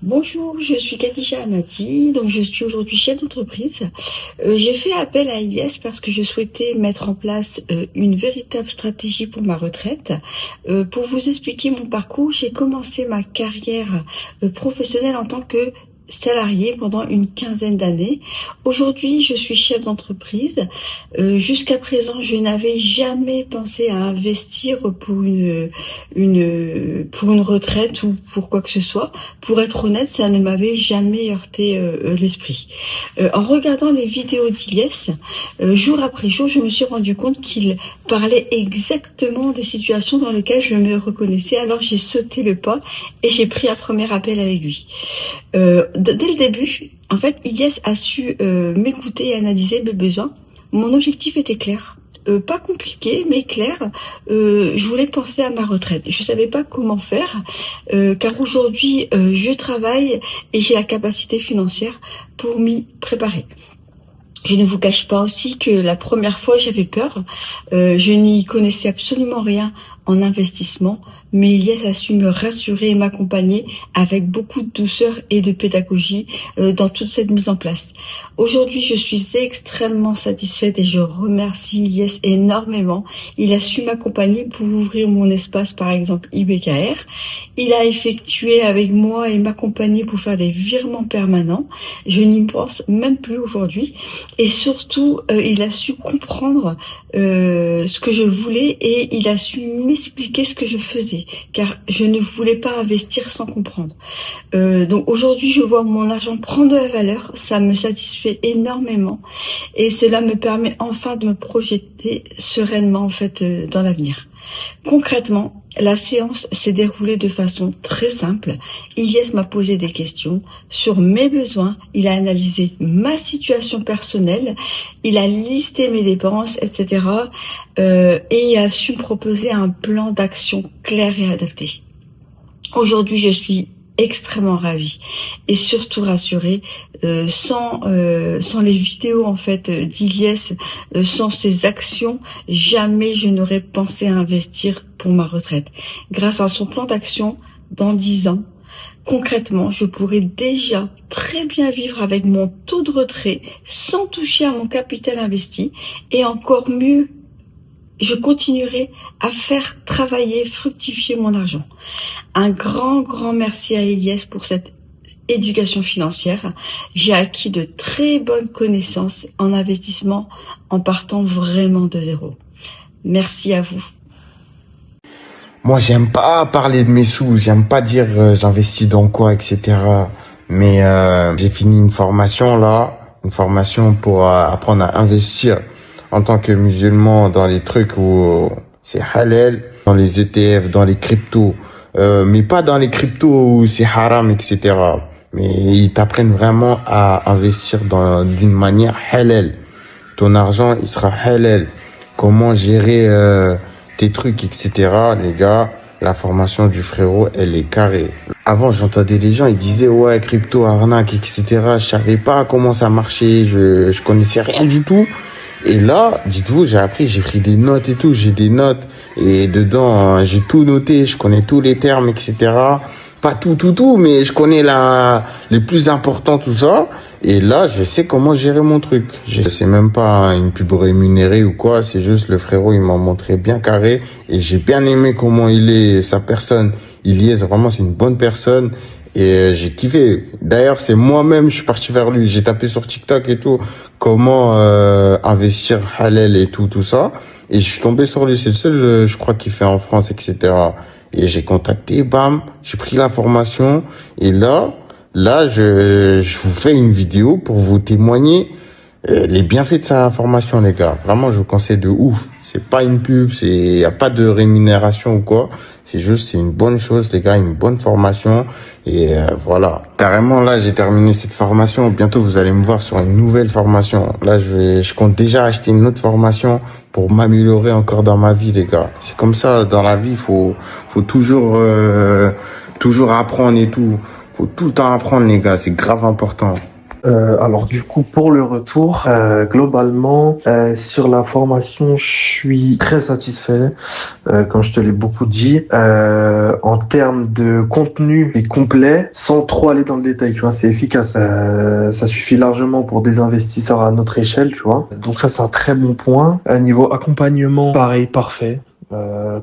Bonjour, je suis Khadija Amati, donc je suis aujourd'hui chef d'entreprise. J'ai fait appel à IS parce que je souhaitais mettre en place une véritable stratégie pour ma retraite. Pour vous expliquer mon parcours, j'ai commencé ma carrière professionnelle en tant que salarié pendant une quinzaine d'années. Aujourd'hui, je suis chef d'entreprise. Jusqu'à présent, je n'avais jamais pensé à investir pour une retraite ou pour quoi que ce soit. Pour être honnête, ça ne m'avait jamais heurté l'esprit. En regardant les vidéos d'Ilyes, jour après jour, je me suis rendu compte qu'il parlait exactement des situations dans lesquelles je me reconnaissais. Alors j'ai sauté le pas et j'ai pris un premier appel avec lui. Dès le début, en fait, Ilyes a su m'écouter et analyser mes besoins. Mon objectif était clair. Pas compliqué, mais clair. Je voulais penser à ma retraite. Je savais pas comment faire, car aujourd'hui, je travaille et j'ai la capacité financière pour m'y préparer. Je ne vous cache pas aussi que la première fois, j'avais peur. Je n'y connaissais absolument rien en investissement, mais Ilyes a su me rassurer et m'accompagner avec beaucoup de douceur et de pédagogie dans toute cette mise en place. Aujourd'hui, je suis extrêmement satisfaite et je remercie Ilyes énormément. Il a su m'accompagner pour ouvrir mon espace, par exemple IBKR. Il a effectué avec moi et m'accompagner pour faire des virements permanents. Je n'y pense même plus aujourd'hui. Et surtout, il a su comprendre ce que je voulais et il a su m'expliquer ce que je faisais, car je ne voulais pas investir sans comprendre. Donc aujourd'hui, je vois mon argent prendre de la valeur, ça me satisfait énormément et cela me permet enfin de me projeter sereinement en fait dans l'avenir. Concrètement, la séance s'est déroulée de façon très simple. Ilyes m'a posé des questions sur mes besoins, il a analysé ma situation personnelle, il a listé mes dépenses, etc. Et il a su me proposer un plan d'action clair et adapté. Aujourd'hui, je suis extrêmement ravie et surtout rassurée. Sans les vidéos en fait d'Ilyes, sans ses actions, jamais je n'aurais pensé à investir pour ma retraite. Grâce à son plan d'action, dans 10 ans, concrètement, je pourrais déjà très bien vivre avec mon taux de retrait sans toucher à mon capital investi et encore mieux, je continuerai à faire travailler, fructifier mon argent. Un grand merci à Ilyes pour cette éducation financière. J'ai acquis de très bonnes connaissances en investissement en partant vraiment de zéro. Merci à vous. Moi, j'aime pas parler de mes sous, j'aime pas dire j'investis dans quoi, etc. Mais j'ai fini une formation une formation pour apprendre à investir en tant que musulman dans les trucs où c'est halal, dans les ETF, dans les cryptos, mais pas dans les cryptos où c'est haram, etc. Mais ils t'apprennent vraiment à investir d'une manière halal. Ton argent, il sera halal. Comment gérer tes trucs, etc. Les gars, la formation du frérot, elle est carrée. Avant, j'entendais les gens, ils disaient ouais, crypto, arnaque, etc. Je savais pas comment ça marchait, je connaissais rien du tout. Et là, dites-vous, j'ai pris des notes et tout, j'ai des notes et dedans, j'ai tout noté, je connais tous les termes, etc. Pas tout, mais je connais les plus importants, tout ça. Et là, je sais comment gérer mon truc. C'est même pas une pub rémunérée ou quoi, c'est juste le frérot, il m'a montré bien carré et j'ai bien aimé comment il est, sa personne. Il y est, vraiment, c'est une bonne personne. Et j'ai kiffé. D'ailleurs, c'est moi-même, je suis parti vers lui. J'ai tapé sur TikTok et tout, comment investir halal et tout ça. Et je suis tombé sur lui. C'est le seul, je crois, qu'il fait en France, etc. Et j'ai contacté, bam, j'ai pris la formation. Et là, je vous fais une vidéo pour vous témoigner les bienfaits de sa formation, les gars. Vraiment, je vous conseille de ouf. C'est pas une pub, y a pas de rémunération ou quoi. C'est une bonne chose, les gars, une bonne formation. Et voilà. Carrément, là, j'ai terminé cette formation. Bientôt, vous allez me voir sur une nouvelle formation. Là, je compte déjà acheter une autre formation pour m'améliorer encore dans ma vie, les gars. C'est comme ça, dans la vie, faut toujours apprendre et tout. Faut tout le temps apprendre, les gars. C'est grave important. Alors du coup pour le retour, globalement sur la formation, je suis très satisfait. Comme je te l'ai beaucoup dit, en termes de contenu, c'est complet, sans trop aller dans le détail. Tu vois, c'est efficace. Ça suffit largement pour des investisseurs à notre échelle. Tu vois. Donc ça c'est un très bon point. Niveau accompagnement, pareil, parfait.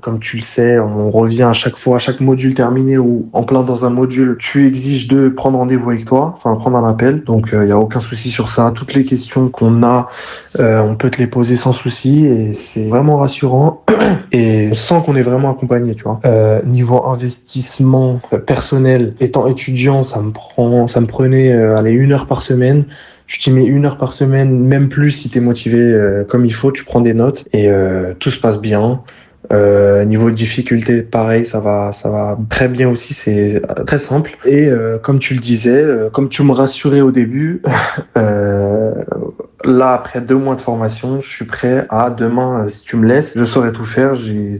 Comme tu le sais, on revient à chaque fois, à chaque module terminé ou en plein dans un module, tu exiges de prendre rendez-vous avec toi, enfin prendre un appel. Donc il y a aucun souci sur ça. Toutes les questions qu'on a, on peut te les poser sans souci et c'est vraiment rassurant. Et on sent qu'on est vraiment accompagné, tu vois. Niveau investissement personnel, étant étudiant, ça me prenait allez, 1 heure par semaine. Tu t'y mets 1 heure par semaine, même plus si t'es motivé comme il faut, tu prends des notes et tout se passe bien. Niveau de difficulté, pareil, ça va très bien aussi, c'est très simple. Et comme tu le disais, comme tu me rassurais au début, euh, là après 2 mois de formation, je suis prêt à demain, si tu me laisses, je saurai tout faire,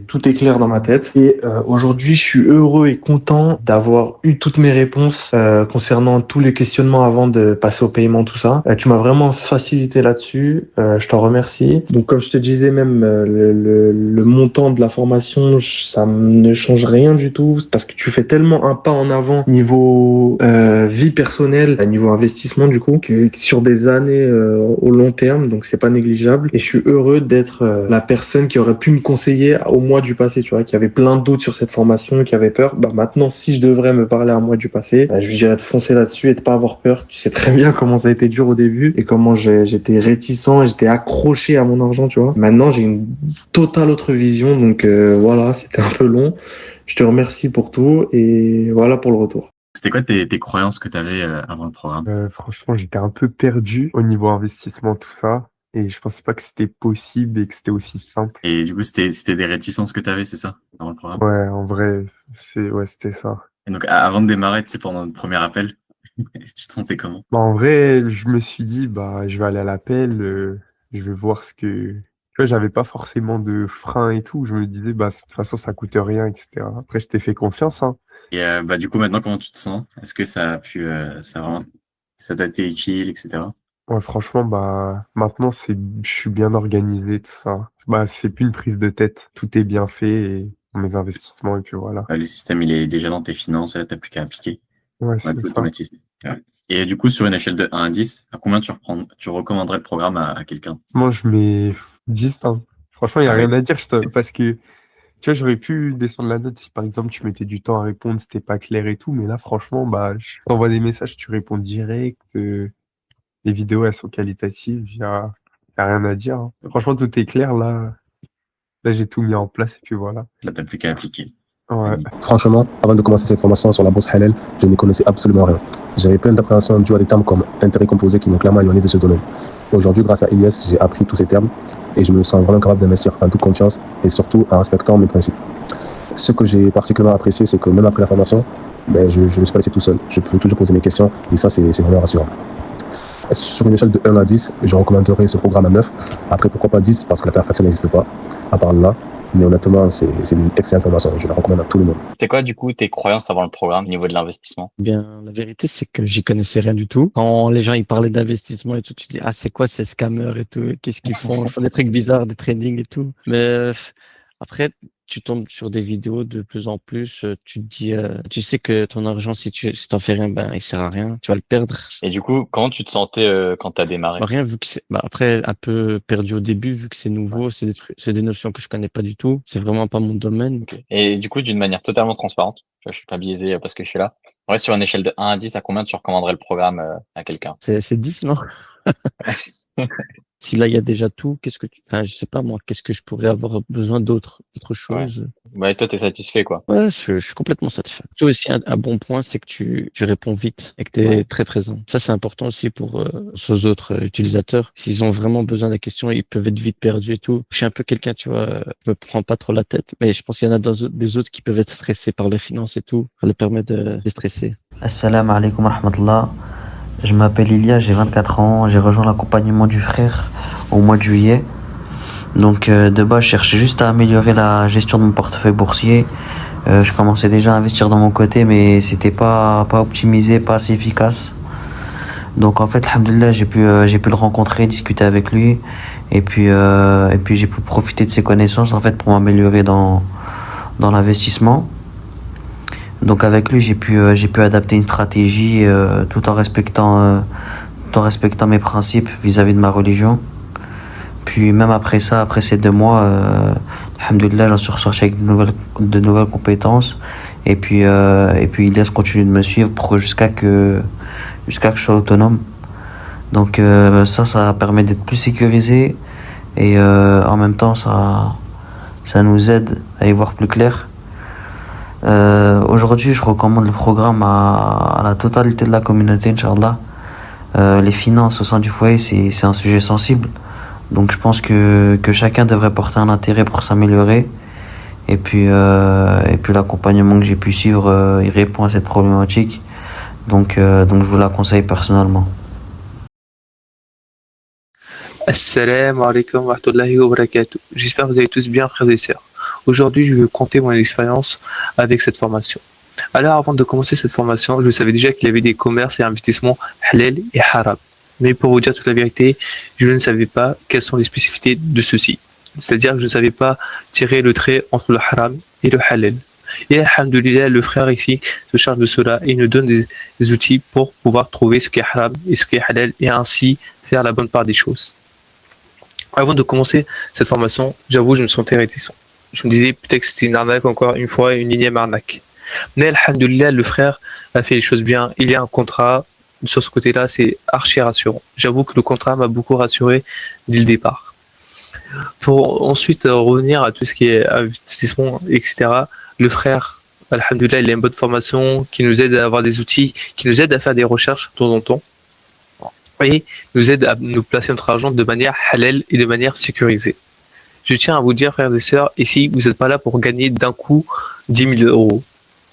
tout est clair dans ma tête. Et aujourd'hui, je suis heureux et content d'avoir eu toutes mes réponses concernant tous les questionnements avant de passer au paiement, tout ça. Tu m'as vraiment facilité là-dessus, je t'en remercie. Donc comme je te disais, même le montant de la formation, ça ne change rien du tout parce que tu fais tellement un pas en avant niveau vie personnelle, niveau investissement du coup, que sur des années au long terme, donc c'est pas négligeable. Et je suis heureux d'être la personne qui aurait pu me conseiller au mois du passé, tu vois, qui avait plein de doutes sur cette formation, qui avait peur. Bah maintenant, si je devrais me parler à moi du passé, je lui dirais de foncer là-dessus et de pas avoir peur. Tu sais très bien comment ça a été dur au début et comment j'étais réticent et j'étais accroché à mon argent, tu vois. Maintenant, j'ai une totale autre vision, donc voilà, c'était un peu long. Je te remercie pour tout et voilà pour le retour. C'était quoi tes croyances que tu avais avant le programme? Franchement, j'étais un peu perdu au niveau investissement, tout ça. Et je pensais pas que c'était possible et que c'était aussi simple. Et du coup, c'était des réticences que tu avais, c'est ça, avant le programme? Ouais, en vrai, c'était ça. Et donc, avant de démarrer, tu sais, pendant notre premier appel, tu te sentais comment? Bah, en vrai, je me suis dit, bah, je vais aller à l'appel, je vais voir ce que... Tu vois, j'avais pas forcément de frein et tout. Je me disais, bah, de toute façon, ça coûte rien, etc. Après, je t'ai fait confiance, hein. Et bah, du coup, maintenant, comment tu te sens? Est-ce que ça a pu, ça t'a été utile, etc. Ouais, franchement, bah, maintenant, je suis bien organisé, tout ça. Bah, c'est plus une prise de tête. Tout est bien fait et mes investissements, et puis voilà. Le système, il est déjà dans tes finances, là, t'as plus qu'à appliquer. Ouais, Ouais, c'est ça. automatiser. Ouais. Et du coup, sur une échelle de 1 à 10, à combien tu recommanderais le programme à quelqu'un? Moi, je mets 10, hein. Franchement, il n'y a Ah rien oui? à dire, parce que, tu vois, j'aurais pu descendre la note si, par exemple, tu mettais du temps à répondre, c'était pas clair et tout. Mais là, franchement, bah, je t'envoie des messages, tu réponds direct. Les vidéos, elles sont qualitatives. Y a rien à dire, hein. Franchement, tout est clair, là. Là, j'ai tout mis en place et puis voilà. Là, t'as plus qu'à appliquer. Ouais. Franchement, avant de commencer cette formation sur la bourse halal, je n'y connaissais absolument rien. J'avais plein d'appréhensions dues à des termes comme intérêt composé qui m'ont clairement éloigné de ce domaine. Aujourd'hui, grâce à Ilyes, j'ai appris tous ces termes et je me sens vraiment capable d'investir en toute confiance et surtout en respectant mes principes. Ce que j'ai particulièrement apprécié, c'est que même après la formation, je ne suis pas laissé tout seul. Je peux toujours poser mes questions et ça, c'est vraiment rassurant. Sur une échelle de 1 à 10, je recommanderais ce programme à 9. Après, pourquoi pas 10 parce que la perfection n'existe pas, à part là. Mais honnêtement, c'est une excellente formation. Je la recommande à tout le monde. C'était quoi, du coup, tes croyances avant le programme au niveau de l'investissement? Bien, la vérité, c'est que j'y connaissais rien du tout. Quand les gens ils parlaient d'investissement et tout, tu dis, ah, c'est quoi ces scammers et tout? Qu'est-ce qu'ils font? Ils font des trucs bizarres, des trading et tout. Mais après, tu tombes sur des vidéos de plus en plus. Tu te dis, tu sais que ton argent, si t'en fais rien, ben, il sert à rien. Tu vas le perdre. Et du coup, comment tu te sentais quand t'as démarré? Rien, vu que après, un peu perdu au début, vu que c'est nouveau, c'est des notions que je connais pas du tout. C'est vraiment pas mon domaine. Okay. Et du coup, d'une manière totalement transparente, je suis pas biaisé parce que je suis là. En vrai, sur une échelle de 1 à 10, à combien tu recommanderais le programme à quelqu'un? C'est 10, non? Si là, il y a déjà tout, enfin, je sais pas, moi, qu'est-ce que je pourrais avoir besoin d'autre chose? Ouais, toi, t'es satisfait, quoi. Ouais, je suis complètement satisfait. Tu aussi, un bon point, c'est que tu réponds vite et que tu es très présent. Ça, c'est important aussi pour aux autres utilisateurs. S'ils ont vraiment besoin de la question, ils peuvent être vite perdus et tout. Je suis un peu quelqu'un, tu vois, je me prends pas trop la tête, mais je pense qu'il y en a des autres qui peuvent être stressés par les finances et tout. Ça leur permet de stresser. Assalamu alaikum wa rahmatullah. Je m'appelle Ilia, j'ai 24 ans, j'ai rejoint l'accompagnement du frère au mois de juillet. Donc de base, je cherchais juste à améliorer la gestion de mon portefeuille boursier. Je commençais déjà à investir de mon côté, mais c'était pas optimisé, pas assez efficace. Donc en fait, alhamdoulilah, j'ai pu le rencontrer, discuter avec lui, et puis j'ai pu profiter de ses connaissances en fait pour m'améliorer dans l'investissement. Donc avec lui, j'ai pu adapter une stratégie tout en respectant mes principes vis-à-vis de ma religion. Puis même après ça, après ces 2 mois, alhamdoulilah, j'en suis ressorti avec de nouvelles compétences. Et puis Ilyes continue de me suivre jusqu'à que je sois autonome. Donc ça permet d'être plus sécurisé et en même temps ça nous aide à y voir plus clair. Aujourd'hui, je recommande le programme à la totalité de la communauté, Inch'Allah. Les finances au sein du foyer, c'est un sujet sensible. Donc je pense que chacun devrait porter un intérêt pour s'améliorer. Et puis l'accompagnement que j'ai pu suivre, il répond à cette problématique. Donc je vous la conseille personnellement. Assalamu alaikum wa rahmatullahi wa barakatuh. J'espère que vous allez tous bien, frères et sœurs. Aujourd'hui, je vais compter mon expérience avec cette formation. Alors, avant de commencer cette formation, je savais déjà qu'il y avait des commerces et investissements halal et haram. Mais pour vous dire toute la vérité, je ne savais pas quelles sont les spécificités de ceux-ci. C'est-à-dire que je ne savais pas tirer le trait entre le haram et le halal. Et alhamdoulilah, le frère ici se charge de cela et nous donne des outils pour pouvoir trouver ce qui est haram et ce qui est halal et ainsi faire la bonne part des choses. Avant de commencer cette formation, j'avoue, je me sentais réticent. Je me disais peut-être que c'était une arnaque, encore une fois, une énième arnaque. Mais alhamdoulilah, le frère a fait les choses bien. Il y a un contrat. Sur ce côté-là, c'est archi rassurant. J'avoue que le contrat m'a beaucoup rassuré dès le départ. Pour ensuite revenir à tout ce qui est investissement, etc., le frère, alhamdoulilah, il a une bonne formation qui nous aide à avoir des outils, qui nous aide à faire des recherches de temps en temps et nous aide à nous placer notre argent de manière halal et de manière sécurisée. Je tiens à vous dire, frères et sœurs, ici, vous n'êtes pas là pour gagner d'un coup 10 000 euros,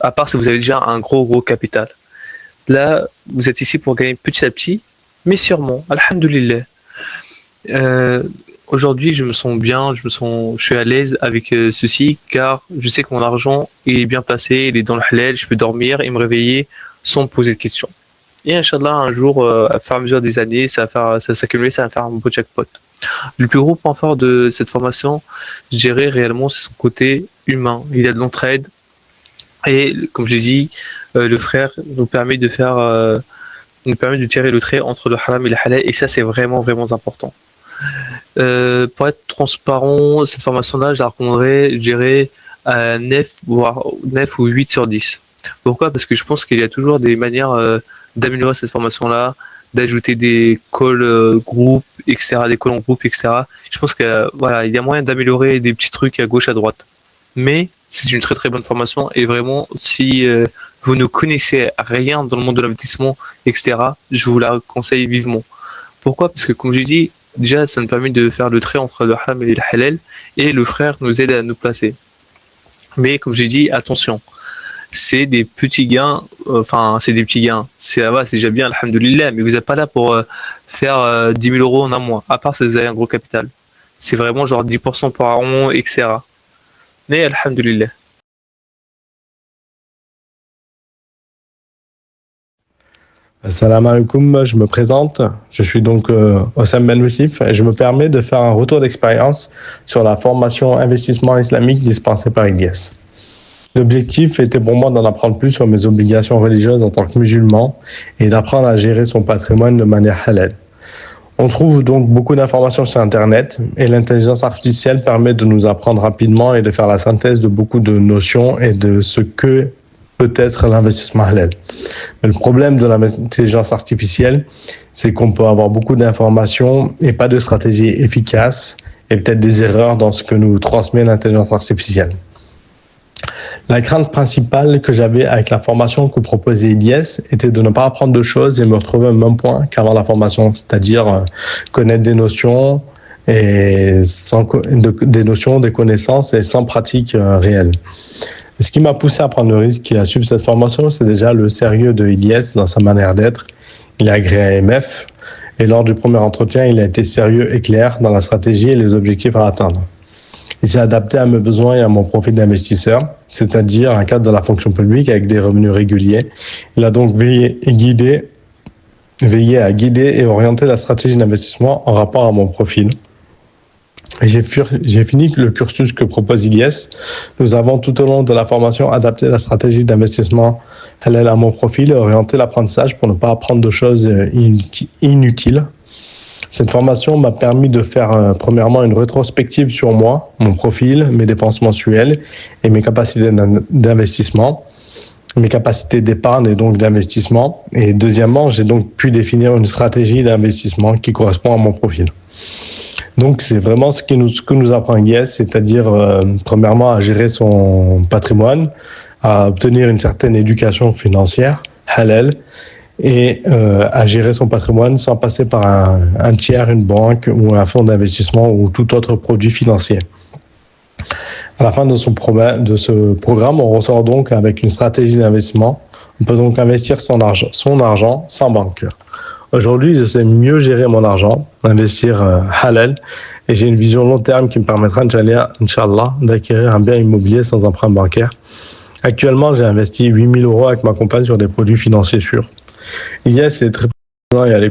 à part si vous avez déjà un gros capital. Là, vous êtes ici pour gagner petit à petit, mais sûrement, alhamdoulilah. Aujourd'hui, je me sens bien, je suis à l'aise avec ceci, car je sais que mon argent est bien placé, il est dans le halal, je peux dormir et me réveiller sans me poser de questions. Et Inch'Allah, un jour, à fur et à mesure des années, ça va s'accumuler, ça va faire un beau jackpot. Le plus gros point fort de cette formation, je dirais réellement, c'est son côté humain. Il y a de l'entraide. Et comme je l'ai dit, le frère nous permet de tirer le trait entre le haram et le halal. Et ça, c'est vraiment, vraiment important. Pour être transparent, cette formation-là, je la recommanderais, je dirais, à 9 ou 8 sur 10. Pourquoi? Parce que je pense qu'il y a toujours des manières d'améliorer cette formation-là, d'ajouter des calls groupes, etc., des calls en groupe, etc. Je pense qu'il y a moyen d'améliorer des petits trucs à gauche, à droite. Mais c'est une très très bonne formation et vraiment, si vous ne connaissez rien dans le monde de l'investissement, etc., je vous la conseille vivement. Pourquoi? Parce que comme je dis, déjà, ça nous permet de faire le trait entre le haram et le halal et le frère nous aide à nous placer. Mais comme j'ai dit, attention. C'est des petits gains, c'est déjà bien, alhamdoulilah, mais vous n'êtes pas là pour faire 10 000 euros en un mois, à part si vous avez un gros capital. C'est vraiment genre 10% par an, etc. Mais alhamdoulilah. Assalamu alaikum, je me présente. Je suis donc Oussam Ben Moussif et je me permets de faire un retour d'expérience sur la formation investissement islamique dispensée par Ilyes. L'objectif était pour moi d'en apprendre plus sur mes obligations religieuses en tant que musulman et d'apprendre à gérer son patrimoine de manière halal. On trouve donc beaucoup d'informations sur Internet et l'intelligence artificielle permet de nous apprendre rapidement et de faire la synthèse de beaucoup de notions et de ce que peut être l'investissement halal. Mais le problème de l'intelligence artificielle, c'est qu'on peut avoir beaucoup d'informations et pas de stratégie efficace et peut-être des erreurs dans ce que nous transmet l'intelligence artificielle. La crainte principale que j'avais avec la formation que proposait Ilyes était de ne pas apprendre de choses et me retrouver au même point qu'avant la formation, c'est-à-dire connaître des notions, des connaissances et sans pratique réelle. Ce qui m'a poussé à prendre le risque et à suivre cette formation, c'est déjà le sérieux de Ilyes dans sa manière d'être. Il est agréé à AMF et lors du premier entretien, il a été sérieux et clair dans la stratégie et les objectifs à atteindre. Il s'est adapté à mes besoins et à mon profil d'investisseur, c'est-à-dire un cadre de la fonction publique avec des revenus réguliers. Il a donc veillé et guidé veiller à guider et orienter la stratégie d'investissement en rapport à mon profil. J'ai fini le cursus que propose Ilyes. Nous avons tout au long de la formation adapté la stratégie d'investissement halal à mon profil et orienté l'apprentissage pour ne pas apprendre de choses inutiles. Cette formation m'a permis de faire premièrement une rétrospective sur moi, mon profil, mes dépenses mensuelles et mes capacités d'investissement, mes capacités d'épargne et donc d'investissement. Et deuxièmement, j'ai donc pu définir une stratégie d'investissement qui correspond à mon profil. Donc c'est vraiment ce que nous apprend Ilyes, c'est-à-dire premièrement à gérer son patrimoine, à obtenir une certaine éducation financière, halal, et à gérer son patrimoine sans passer par un tiers, une banque ou un fonds d'investissement ou tout autre produit financier. À la fin de ce programme, on ressort donc avec une stratégie d'investissement. On peut donc investir son argent sans banque. Aujourd'hui, je sais mieux gérer mon argent, investir halal, et j'ai une vision long terme qui me permettra, Inch'Allah, d'acquérir un bien immobilier sans emprunt bancaire. Actuellement, j'ai investi 8 000 € avec ma compagne sur des produits financiers sûrs. Ilyes est très présent et à l'écoute